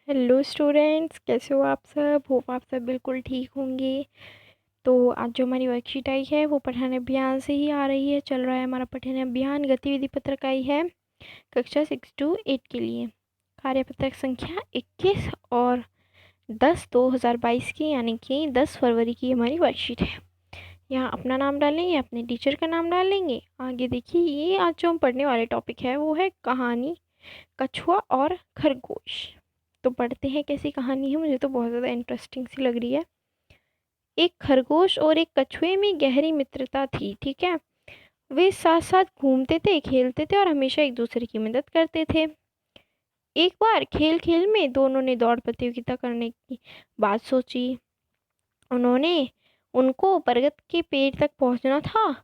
Hello students, कैसे हो आप सब। होप आप सब बिल्कुल ठीक होंगे। तो आज जो हमारी वर्कशीट आई है वो पठन अभियान से ही आ रही है। चल रहा है हमारा पठन अभियान, गतिविधि पत्रक आई है कक्षा 6 to 8 के लिए। कार्यपत्रक संख्या 21 और 10/2022 की, यानी कि 10 फरवरी की हमारी वर्कशीट है। यहाँ अपना नाम डालेंगे, अपने टीचर का नाम डालेंगे। आगे देखिए, ये आज जो हम पढ़ने वाले टॉपिक है वो है कहानी कछुआ और खरगोश। तो पढ़ते हैं कैसी कहानी है, मुझे तो बहुत ज़्यादा इंटरेस्टिंग सी लग रही है। एक खरगोश और एक कछुए में गहरी मित्रता थी। ठीक है, वे साथ साथ घूमते थे, खेलते थे और हमेशा एक दूसरे की मदद करते थे। एक बार खेल खेल में दोनों ने दौड़ प्रतियोगिता करने की बात सोची। उन्होंने उनको बरगद के पेड़ तक पहुंचना था।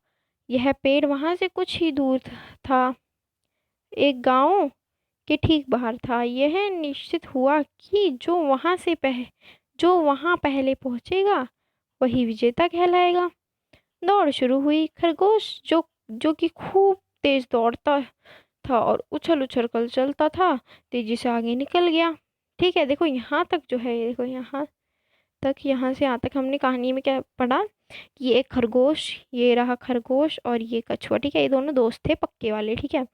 यह पेड़ वहां से कुछ ही दूर था, एक गांव के ठीक बाहर था। यह निश्चित हुआ कि जो वहां पहले पहुंचेगा वही विजेता कहलाएगा। दौड़ शुरू हुई। खरगोश जो कि खूब तेज दौड़ता था और उछल उछल कर चलता था, तेजी से आगे निकल गया। ठीक है, देखो यहाँ तक जो है, देखो यहाँ से यहाँ तक हमने कहानी में क्या पढ़ा कि ये एक खरगोश, ये रहा खरगोश और ये कछुआ। ठीक है, ये दोनों दोस्त थे पक्के वाले। ठीक है,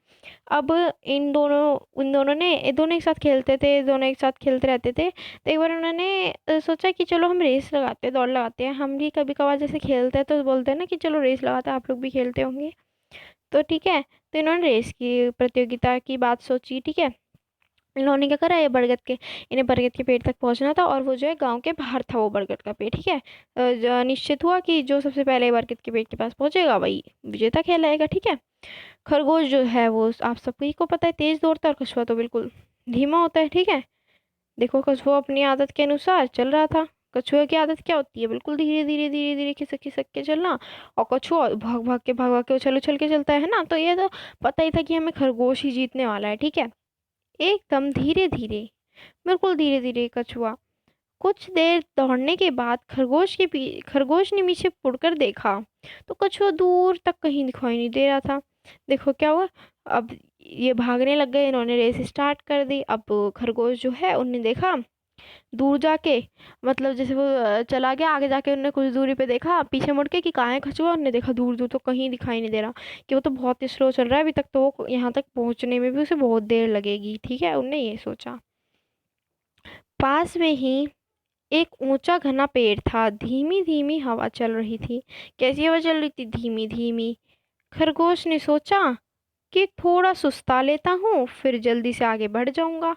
अब इन दोनों ने, ये दोनों एक साथ खेलते थे, दोनों एक साथ खेलते रहते थे। तो एक बार उन्होंने सोचा कि चलो हम रेस लगाते हैं, दौड़ लगाते हैं। हम भी कभी कभार जैसे खेलते हैं तो बोलते हैं ना कि चलो रेस लगाते हैं, आप लोग भी खेलते होंगे। तो ठीक है, तो इन्होंने रेस की प्रतियोगिता की बात सोची। ठीक है, इन्होंने क्या करा, ये बरगद के इन्हें बरगद के पेड़ तक पहुंचना था और वो जो है गांव के बाहर था वो बरगद का पेड़। ठीक है, निश्चित हुआ कि जो सबसे पहले बरगद के पेड़ के पास पहुंचेगा वही विजेता कहलाएगा। ठीक है, खरगोश जो है वो आप सबको को पता है तेज दौड़ता है और कछुआ तो बिल्कुल धीमा होता है। ठीक है, देखो कछुआ अपनी आदत के अनुसार चल रहा था। कछुए की आदत क्या होती है, बिल्कुल धीरे धीरे धीरे धीरे खिसक खिसक के चलना। और कछुआ भाग भाग के उछल उछल के चलता है ना। तो ये तो पता ही था कि हमें खरगोश ही जीतने वाला है। ठीक है, एकदम धीरे धीरे, बिल्कुल धीरे धीरे कछुआ। कुछ देर दौड़ने के बाद खरगोश ने पीछे मुड़कर देखा तो कछुआ दूर तक कहीं दिखाई नहीं दे रहा था। देखो क्या हुआ, अब ये भागने लग गए, इन्होंने रेस स्टार्ट कर दी। अब खरगोश जो है उनने देखा दूर जाके, मतलब जैसे वो चला गया आगे जाके, उन्होंने कुछ दूरी पे देखा पीछे मुड़ के कि कहाँ है कछुआ। उन्होंने देखा दूर दूर तो कहीं दिखाई नहीं दे रहा, कि वो तो बहुत ही स्लो चल रहा है, अभी तक तो वो यहाँ तक पहुंचने में भी उसे बहुत देर लगेगी। ठीक है, उनने ये सोचा। पास में ही एक ऊंचा घना पेड़ था, धीमी धीमी हवा चल रही थी। कैसी हवा चल रही थी, धीमी धीमी। खरगोश ने सोचा कि थोड़ा सुस्ता लेता हूँ, फिर जल्दी से आगे बढ़ जाऊंगा।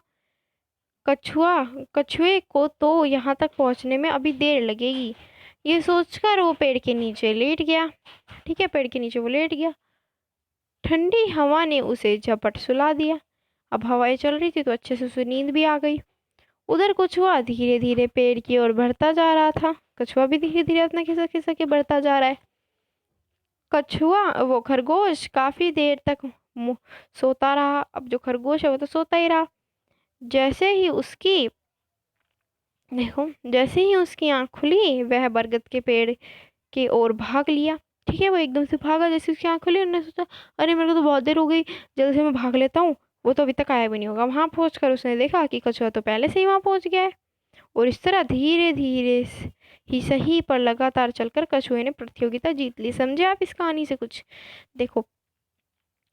कछुआ कछुए को तो यहाँ तक पहुँचने में अभी देर लगेगी, ये सोचकर वो पेड़ के नीचे लेट गया। ठीक है, पेड़ के नीचे वो लेट गया। ठंडी हवा ने उसे झपट सुला दिया। अब हवाएं चल रही थी तो अच्छे से उसे नींद भी आ गई। उधर कछुआ धीरे धीरे पेड़ की ओर बढ़ता जा रहा था। कछुआ भी धीरे धीरे अपना खिसक खिसक के बढ़ता जा रहा है। कछुआ वो खरगोश काफी देर तक सोता रहा। अब जो खरगोश है वो तो सोता ही रहा। जैसे ही उसकी देखो जैसे ही उसकी आंख खुली, वह बरगद के पेड़ की ओर भाग लिया। ठीक है, वो एकदम से भागा। जैसे उसकी आंख खुली, उन्होंने सोचा अरे मेरे को तो बहुत देर हो गई, जल्दी से मैं भाग लेता हूँ, वो तो अभी तक आया भी नहीं होगा। वहां पहुंचकर उसने देखा कि कछुआ तो पहले से ही वहां पहुंच गया है। और इस तरह धीरे धीरे ही सही पर लगातार चलकर कछुए ने प्रतियोगिता जीत ली। समझे आप इस कहानी से कुछ। देखो,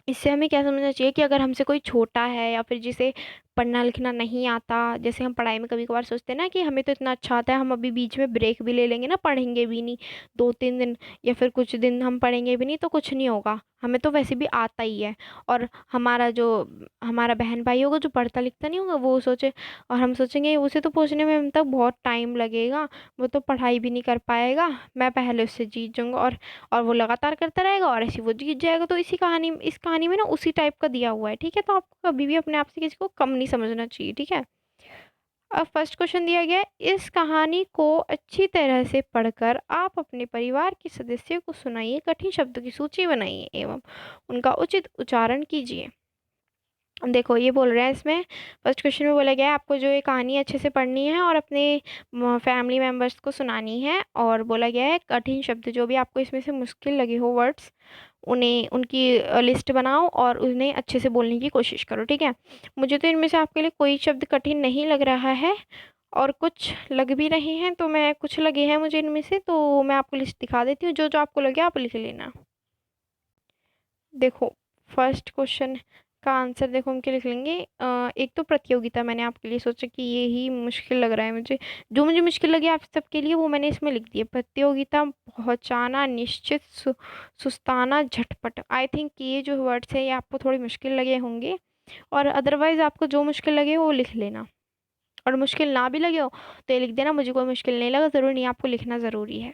इससे हमें क्या समझना चाहिए कि अगर हमसे कोई छोटा है या फिर जिसे पढ़ना लिखना नहीं आता, जैसे हम पढ़ाई में कभी कभार सोचते हैं ना कि हमें तो इतना अच्छा आता है, हम अभी बीच में ब्रेक भी ले लेंगे ना, पढ़ेंगे भी नहीं 2-3 दिन या फिर कुछ दिन हम पढ़ेंगे भी नहीं तो कुछ नहीं होगा, हमें तो वैसे भी आता ही है। और हमारा बहन भाई होगा जो पढ़ता लिखता नहीं होगा, वो सोचे और हम सोचेंगे उसे तो पहुंचने में हम तक बहुत टाइम लगेगा, वो तो पढ़ाई भी नहीं कर पाएगा, मैं पहले उससे जीत जाऊंगा। और वो लगातार करता रहेगा और ऐसे वो जीत जाएगा। तो इस कहानी में ना उसी टाइप का दिया हुआ है। ठीक है, तो आपको कभी भी अपने आप से किसी को कम नहीं समझना चाहिए। ठीक है, अब फर्स्ट क्वेश्चन दिया गया है, इस कहानी को अच्छी तरह से पढ़कर आप अपने परिवार के सदस्यों को सुनाइए, कठिन शब्दों की सूची बनाइए एवं उनका उचित उच्चारण कीजिए। देखो ये बोल रहे हैं इसमें, फर्स्ट क्वेश्चन में बोला गया है आपको जो ये कहानी अच्छे से पढ़नी है और अपने फैमिली मेम्बर्स को सुनानी है। और बोला गया है कठिन शब्द जो भी आपको इसमें से मुश्किल लगे हो वर्ड्स, उन्हें उनकी लिस्ट बनाओ और उन्हें अच्छे से बोलने की कोशिश करो, ठीक है। मुझे तो इनमें से आपके लिए कोई शब्द कठिन नहीं लग रहा है, और कुछ लग भी रहे हैं, तो मैं कुछ लगे हैं मुझे इनमें से, तो मैं आपको लिस्ट दिखा देती हूँ, जो जो आपको लगे आप लिख लेना। देखो, फर्स्ट क्वेश्चन का आंसर देखो हम क्या लिख लेंगे। एक तो प्रतियोगिता, मैंने आपके लिए सोचा कि ये ही मुश्किल लग रहा है मुझे, जो मुझे मुश्किल लगे आप सबके लिए वो मैंने इसमें लिख दिया। प्रतियोगिता, पहुंचाना, निश्चित, सुस्ताना, झटपट। आई थिंक ये जो वर्ड्स है ये आपको थोड़ी मुश्किल लगे होंगे, और अदरवाइज आपको जो मुश्किल लगे वो लिख लेना, और मुश्किल ना भी लगे हो तो ये लिख देना मुझे कोई मुश्किल नहीं लगा, ज़रूरी नहीं आपको लिखना ज़रूरी है।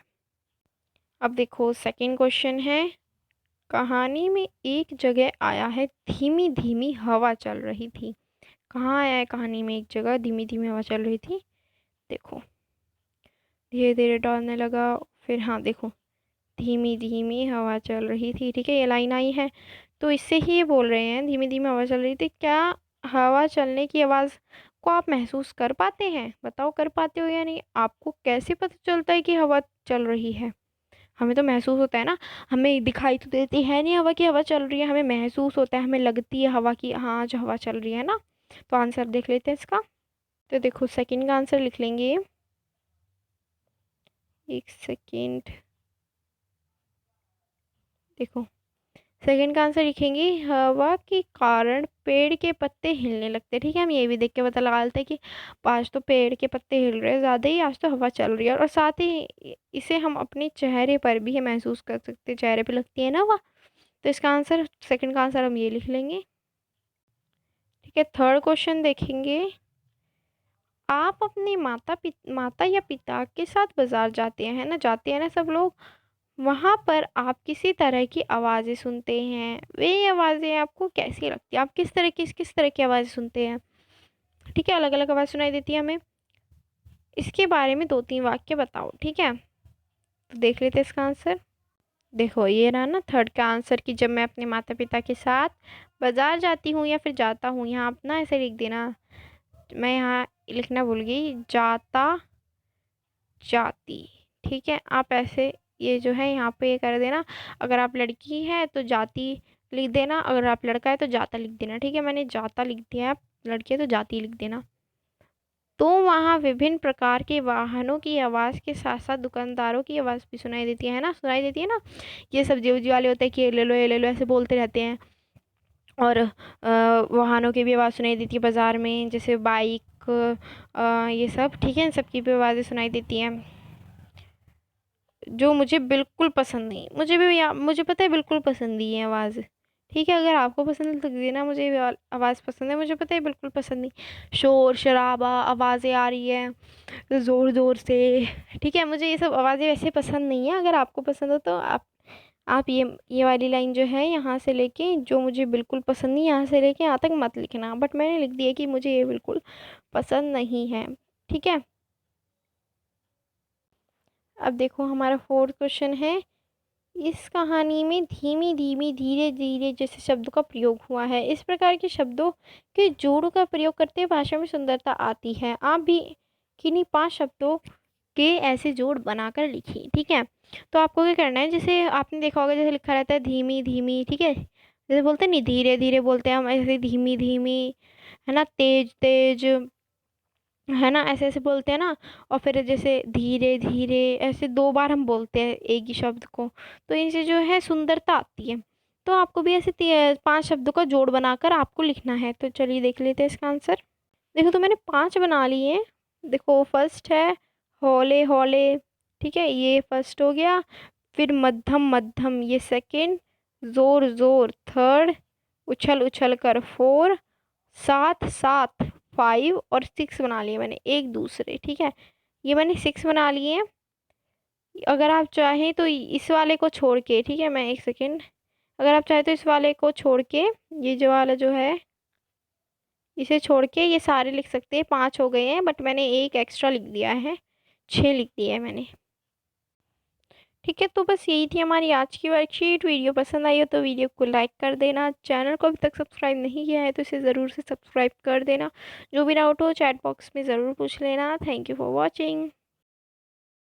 अब देखो सेकंड क्वेश्चन है, कहानी में एक जगह आया है धीमी धीमी हवा चल रही थी। कहाँ आया है कहानी में एक जगह धीमी धीमी हवा चल रही थी। देखो, धीरे धीरे डॉलने लगा, फिर हाँ देखो, धीमी धीमी हवा चल रही थी, ठीक है, ये लाइन आई है। तो इससे ही ये बोल रहे हैं धीमी धीमी हवा चल रही थी, क्या हवा चलने की आवाज़ को आप महसूस कर पाते हैं? बताओ, कर पाते हो या नहीं? आपको कैसे पता चलता है कि हवा चल रही है? हमें तो महसूस होता है ना, हमें दिखाई तो देती है नहीं हवा की हवा चल रही है, हमें महसूस होता है, हमें लगती है हवा की, हाँ आज हवा चल रही है ना। तो आंसर देख लेते हैं इसका। तो देखो सेकंड का आंसर लिख लेंगे, एक सेकंड। देखो सेकंड का आंसर लिखेंगे, हवा के कारण पेड़ के पत्ते हिलने लगते हैं, ठीक है। हम ये भी देख के पता लगा लेते हैं कि आज तो पेड़ के पत्ते हिल रहे हैं ज़्यादा ही, आज तो हवा चल रही है, और साथ ही इसे हम अपने चेहरे पर भी महसूस कर सकते हैं, चेहरे पे लगती है ना हवा। तो इसका आंसर, सेकंड का आंसर हम ये लिख लेंगे, ठीक है। थर्ड क्वेश्चन देखेंगे, आप अपने माता या पिता के साथ बाजार जाते हैं ना, जाते हैं ना सब लोग, वहाँ पर आप किसी तरह की आवाज़ें सुनते हैं, वे आवाज़ें आपको कैसी लगती है? आप किस तरह की आवाज़ें सुनते हैं? ठीक है, अलग अलग आवाज़ सुनाई देती है हमें, इसके बारे में दो तीन वाक्य बताओ, ठीक है। तो देख लेते हैं इसका आंसर। देखो ये रहा ना थर्ड का आंसर, कि जब मैं अपने माता पिता के साथ बाजार जाती हूँ या फिर जाता हूँ, यहाँ अपना ऐसे लिख देना, मैं यहाँ लिखना भूल गई, जाता जाती, ठीक है। आप ऐसे ये जो है यहाँ पे ये कर देना, अगर आप लड़की है तो जाती लिख देना, अगर आप लड़का है तो जाता लिख देना, ठीक है। मैंने जाता लिख दिया, आप लड़की है तो जाती लिख देना। तो वहाँ विभिन्न प्रकार के वाहनों की आवाज़ के साथ साथ दुकानदारों की आवाज़ भी सुनाई देती है ना, सुनाई देती है ना। ये सब्जी उब्जी वाले होते हैं कि ये ले लो ये ले लो ऐसे बोलते रहते हैं, और वाहनों की भी आवाज़ सुनाई देती है बाज़ार में, जैसे बाइक, ये सब, ठीक है, इन सब की भी आवाज़ें सुनाई देती हैं, जो मुझे बिल्कुल पसंद नहीं, मुझे भी मुझे पता है बिल्कुल पसंद नहीं है आवाज़, ठीक है। अगर आपको पसंद लग देना, मुझे आवाज़ पसंद है, मुझे पता है बिल्कुल पसंद नहीं, शोर शराबा आवाज़ें आ रही है ज़ोर ज़ोर से, ठीक है, मुझे ये सब आवाज़ें वैसे पसंद नहीं है। अगर आपको पसंद हो तो आप ये वाली लाइन जो है यहाँ से लेके, जो मुझे बिल्कुल पसंद नहीं, यहाँ से लेके यहाँ तक मत लिखना, बट मैंने लिख दिया कि मुझे ये बिल्कुल पसंद नहीं है, ठीक है। अब देखो हमारा फोर्थ क्वेश्चन है, इस कहानी में धीमी धीमी धीरे धीरे जैसे शब्दों का प्रयोग हुआ है, इस प्रकार के शब्दों के जोड़ों का प्रयोग करते भाषा में सुंदरता आती है। आप भी किन्हीं 5 शब्दों के ऐसे जोड़ बनाकर लिखिए, ठीक है। तो आपको क्या करना है, जैसे आपने देखा होगा जैसे लिखा रहता है धीमी धीमी, ठीक है, जैसे बोलते हैं नहीं धीरे धीरे बोलते हैं हम, ऐसे धीमी धीमी, है ना, तेज तेज, है ना, ऐसे ऐसे बोलते हैं ना। और फिर जैसे धीरे धीरे ऐसे 2 बार हम बोलते हैं एक ही शब्द को, तो इनसे जो है सुंदरता आती है। तो आपको भी ऐसे 5 शब्दों का जोड़ बनाकर आपको लिखना है। तो चलिए देख लेते हैं इसका आंसर। देखो तो मैंने 5 बना लिए हैं। देखो फर्स्ट है हौले हौले, ठीक है, ये फर्स्ट हो गया। फिर मध्यम मध्यम, ये सेकंड। जोर जोर थर्ड। उछल उछल कर फोर। साथ साथ 5 और 6 बना लिए मैंने एक दूसरे, ठीक है, ये मैंने 6 बना लिए हैं। अगर आप चाहें तो इस वाले को छोड़ के, ठीक है, मैं एक सेकेंड, अगर आप चाहें तो इस वाले को छोड़ के, ये जो वाला जो है इसे छोड़ के ये सारे लिख सकते हैं। 5 हो गए हैं, बट मैंने एक एक्स्ट्रा लिख दिया है, 6 लिख दिया है मैंने, ठीक है। तो बस यही थी हमारी आज की वर्कशीट। वीडियो पसंद आई हो तो वीडियो को लाइक कर देना, चैनल को अभी तक सब्सक्राइब नहीं किया है तो इसे ज़रूर से सब्सक्राइब कर देना। जो भी डाउट हो चैट बॉक्स में ज़रूर पूछ लेना। Thank you for watching.